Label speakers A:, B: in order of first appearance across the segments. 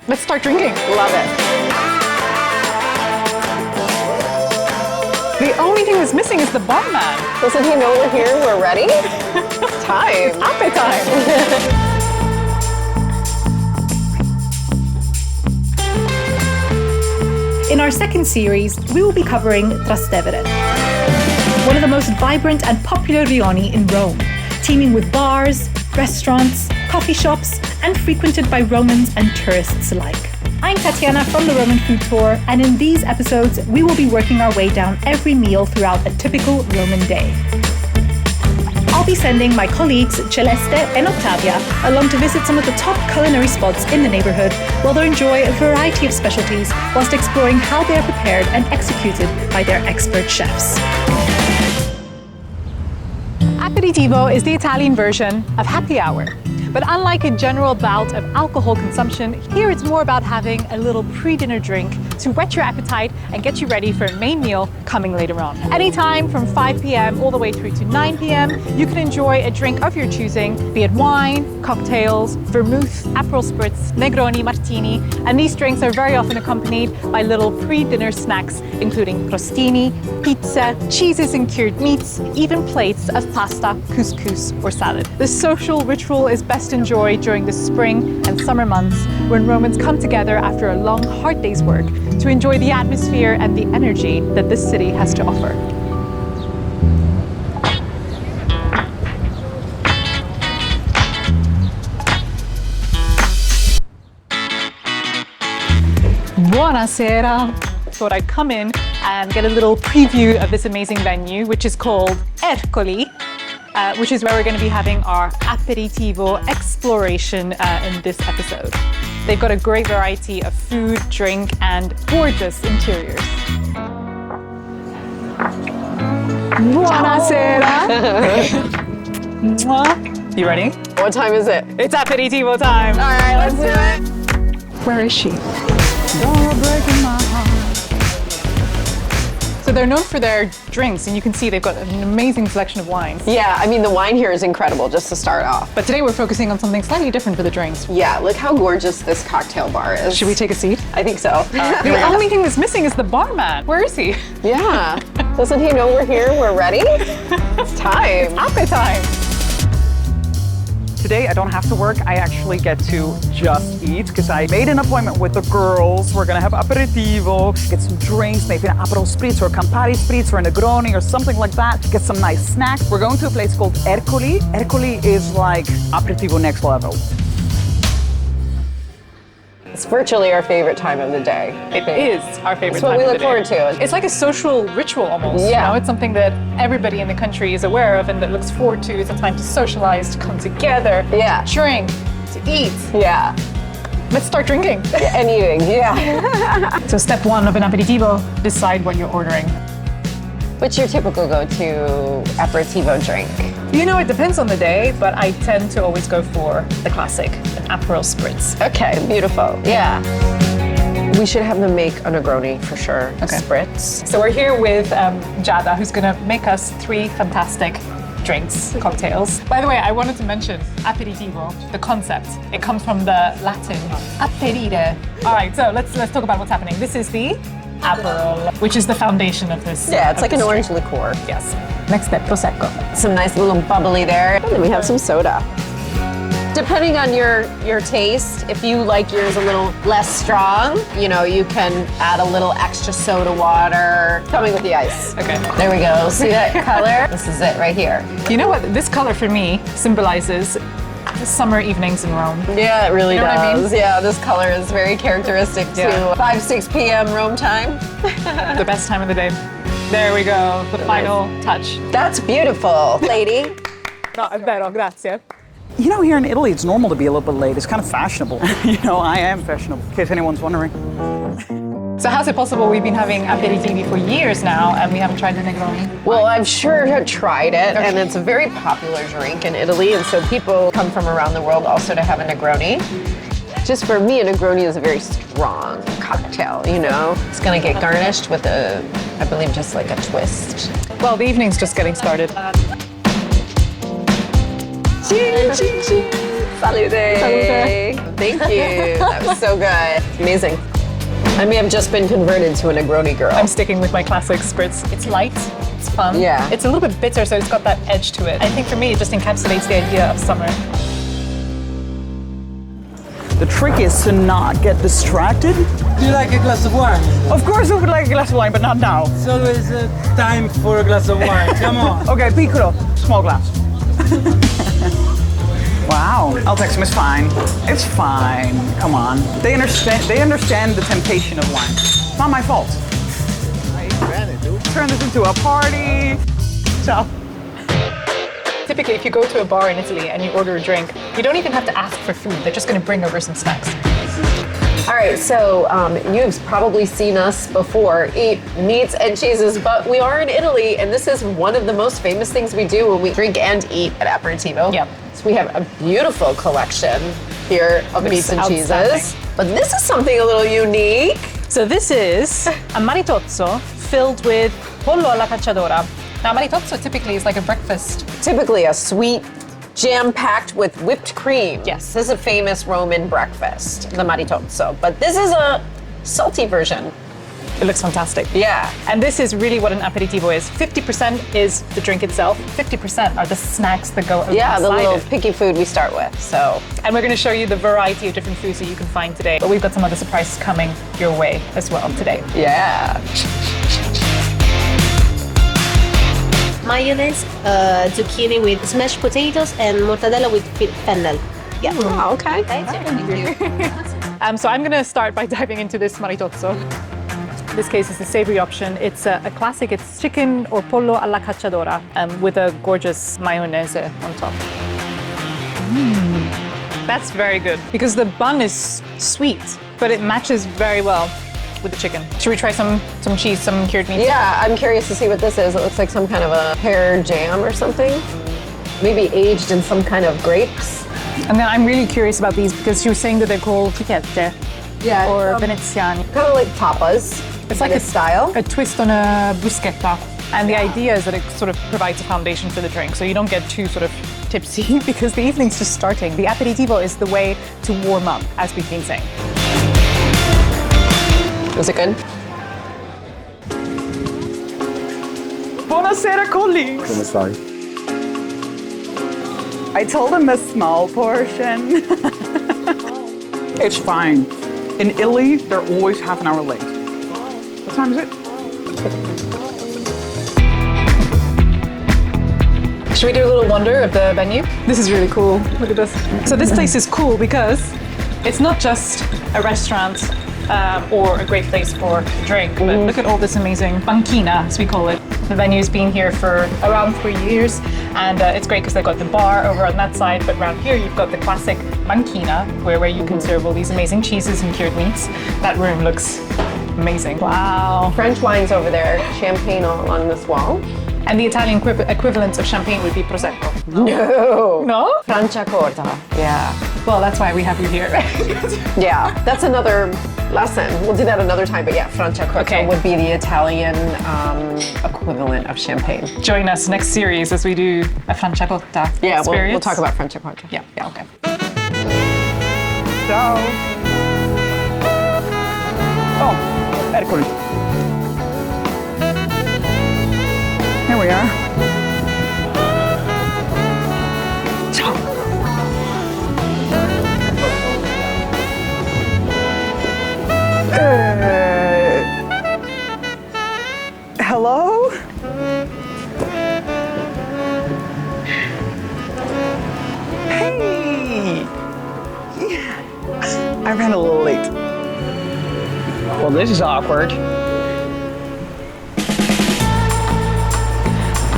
A: Let's start drinking.
B: Love it.
A: The only thing that's missing is the barman.
B: Doesn't he know we're here? We're ready? It's time.
A: Ape time.
C: In our second series, we will be covering Trastevere, one of the most vibrant and popular rioni in Rome, teeming with bars, restaurants, coffee shops, and frequented by Romans and tourists alike. I'm Tatyana from the Roman Food Tour, and in these episodes, we will be working our way down every meal throughout a typical Roman day. I'll be sending my colleagues Celeste and Ottavia along to visit some of the top culinary spots in the neighborhood while they enjoy a variety of specialties whilst exploring how they are prepared and executed by their expert chefs.
A: Aperitivo is the Italian version of happy hour. But unlike a general bout of alcohol consumption, here it's more about having a little pre-dinner drink to whet your appetite and get you ready for a main meal coming later on. Anytime from 5 p.m. all the way through to 9 p.m, you can enjoy a drink of your choosing, be it wine, cocktails, vermouth, Aperol Spritz, Negroni, Martini, and these drinks are very often accompanied by little pre-dinner snacks, including crostini, pizza, cheeses and cured meats, even plates of pasta, couscous, or salad. The social ritual is best enjoyed during the spring and summer months when Romans come together after a long, hard day's work to enjoy the atmosphere and the energy that this city has to offer. Buonasera! Thought I'd come in and get a little preview of this amazing venue, which is called Ercoli, which is where we're going to be having our aperitivo exploration in this episode. They've got a great variety of food, drink, and gorgeous interiors. Buonasera! You ready?
B: What time is it?
A: It's aperitivo time!
B: All right, let's do it.
A: Where is she? You're breaking my heart. So they're known for their drinks, and you can see they've got an amazing selection of wines.
B: Yeah, I mean, the wine here is incredible, just to start off.
A: But today we're focusing on something slightly different for the drinks.
B: Yeah, look how gorgeous this cocktail bar is.
A: Should we take a seat?
B: I think so.
A: The only thing that's missing is the barman. Where is he?
B: Yeah. Doesn't he know we're here? We're ready? It's time.
A: It's ape time.
D: Today I don't have to work, I actually get to just eat because I made an appointment with the girls. We're gonna have aperitivo, get some drinks, maybe an Aperol Spritz or Campari Spritz or a Negroni or something like that. Get some nice snacks. We're going to a place called Ercoli. Ercoli is like aperitivo next level.
B: It's virtually our favorite time of the day.
A: It is our favorite
B: It's what
A: time
B: we
A: of
B: look
A: the
B: forward
A: day.
B: to.
A: It's like a social ritual almost.
B: Yeah.
A: You know, it's something that everybody in the country is aware of and that looks forward to. It's a time to socialize, to come together,
B: Yeah.
A: to drink, to eat.
B: Yeah.
A: Let's start drinking.
B: And eating, yeah.
A: So step one of an aperitivo, decide what you're ordering.
B: What's your typical go-to aperitivo drink?
A: You know, it depends on the day, but I tend to always go for the classic, an Aperol Spritz.
B: Okay, beautiful. Yeah. We should have them make a Negroni for sure.
A: Okay.
B: Spritz.
A: So we're here with Giada, who's gonna make us 3 fantastic drinks, cocktails. By the way, I wanted to mention aperitivo, the concept. It comes from the Latin aperire. All right, so let's talk about what's happening. This is the Aperol, which is the foundation of this.
B: Yeah, it's
A: of
B: like an
A: this
B: orange
A: drink.
B: liqueur.
A: Yes. Next step, prosecco.
B: Some nice little bubbly there. And then we have some soda. Depending on your taste, if you like yours a little less strong, you know, you can add a little extra soda water, coming with the ice.
A: Okay.
B: There we go. See that color? This is it right here.
A: You know what? This color for me symbolizes summer evenings in Rome.
B: Yeah, it really
A: You know what I
B: does.
A: mean?
B: Yeah, this color is very characteristic
A: Yeah.
B: to 5, 6 p.m. Rome time.
A: The best time of the day. There we go, the final touch.
B: That's beautiful, lady.
A: No, è vero, grazie.
D: You know, here in Italy, it's normal to be a little bit late. It's kind of fashionable. You know, I am fashionable, in case anyone's wondering.
A: So how's it possible we've been having aperitivi for years now and we haven't tried the Negroni?
B: Well, I'm sure I've tried it, and it's a very popular drink in Italy, and so people come from around the world also to have a Negroni. Just for me, a Negroni is a very strong cocktail, you know? It's gonna get garnished with a, I believe, just like a twist.
A: Well, the evening's just getting started.
B: Cheers! Salute. Thank you. That was so good. Amazing. I may have just been converted to a Negroni girl.
A: I'm sticking with my classic spritz. It's light, it's fun.
B: Yeah.
A: It's a little bit bitter, so it's got that edge to it. I think for me, it just encapsulates the idea of summer.
D: The trick is to not get distracted.
E: Do you like a glass of wine?
D: Of course I would like a glass of wine, but not now.
E: It's always time for a glass of wine. Come on.
D: Okay, piccolo, small glass. Wow, I'll text him, it's fine. It's fine, come on. They understand the temptation of wine. It's not my fault. Turn this into a party. Ciao.
A: Typically, if you go to a bar in Italy and you order a drink, you don't even have to ask for food. They're just going to bring over some snacks.
B: All right, so you've probably seen us before eat meats and cheeses, but we are in Italy, and this is one of the most famous things we do when we drink and eat at aperitivo.
A: Yep.
B: So we have a beautiful collection here of meats and cheeses, but this is something a little unique.
A: So this is a maritozzo filled with pollo alla cacciadora. Now, maritozzo typically is like a breakfast.
B: Typically a sweet, jam-packed with whipped cream.
A: Yes.
B: This is a famous Roman breakfast, the maritozzo, but this is a salty version.
A: It looks fantastic.
B: Yeah.
A: And this is really what an aperitivo is. 50% is the drink itself, 50% are the snacks that go
B: Yeah, the
A: alongside
B: little
A: it.
B: picky food we start with, so.
A: And we're going to show you the variety of different foods that you can find today. But we've got some other surprises coming your way as well today.
B: Yeah.
F: Mayonnaise, zucchini with smashed potatoes, and mortadella with fennel. Yeah.
B: Oh, okay.
A: So I'm going to start by diving into this maritozzo. This case is the savory option. It's a classic. It's chicken or pollo alla cacciadora with a gorgeous mayonnaise on top. That's very good because the bun is sweet, but it matches very well with the chicken. Should we try some cheese, some cured meat?
B: Yeah, I'm curious to see what this is. It looks like some kind of a pear jam or something. Maybe aged in some kind of grapes.
A: And then I'm really curious about these because she was saying that they're called trichette or veneziani.
B: Kind of like tapas.
A: It's like
B: a style.
A: A twist on a bruschetta. And the idea is that it sort of provides a foundation for the drink, so you don't get too sort of tipsy because the evening's just starting. The aperitivo is the way to warm up, as we've been saying.
B: Was it good?
D: Buonasera, colleagues.
G: Come stai?
D: I told him a small portion. It's fine. In Italy, they're always half an hour late. What time is it?
A: Should we do a little wonder of the menu? This is really cool. Look at this. So this place is cool because it's not just a restaurant or a great place for a drink, but look at all this amazing banchina, as we call it. The venue's been here for around 3 years, and it's great because they've got the bar over on that side, but around here you've got the classic banchina, where you can serve all these amazing cheeses and cured meats. That room looks amazing. Wow.
B: French wines over there, champagne all along this wall.
A: And the Italian equivalent of champagne would be Prosecco.
B: No.
A: No?
B: Franciacorta. Yeah.
A: Well, that's why we have you here.
B: Yeah, that's another lesson. We'll do that another time, but yeah, Franciacorta would be the Italian equivalent of champagne.
A: Join us next series as we do a Franciacorta
B: Yeah,
A: experience.
B: we'll talk about Franciacorta.
A: Yeah, okay.
D: Ciao. Oh, Ercoli. Here we are. Ciao. Hello? Hey! Yeah. I ran a little late. Well, this is awkward.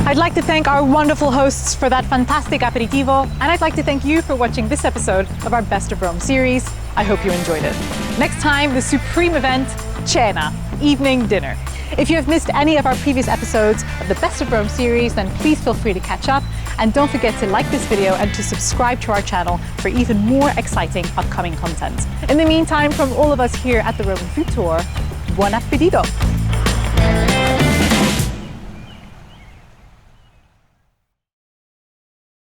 A: I'd like to thank our wonderful hosts for that fantastic aperitivo, and I'd like to thank you for watching this episode of our Best of Rome series. I hope you enjoyed it. Next time, the supreme event, Cena, evening dinner. If you have missed any of our previous episodes of the Best of Rome series, then please feel free to catch up. And don't forget to like this video and to subscribe to our channel for even more exciting upcoming content. In the meantime, from all of us here at the Roman Food Tour, buon appetito!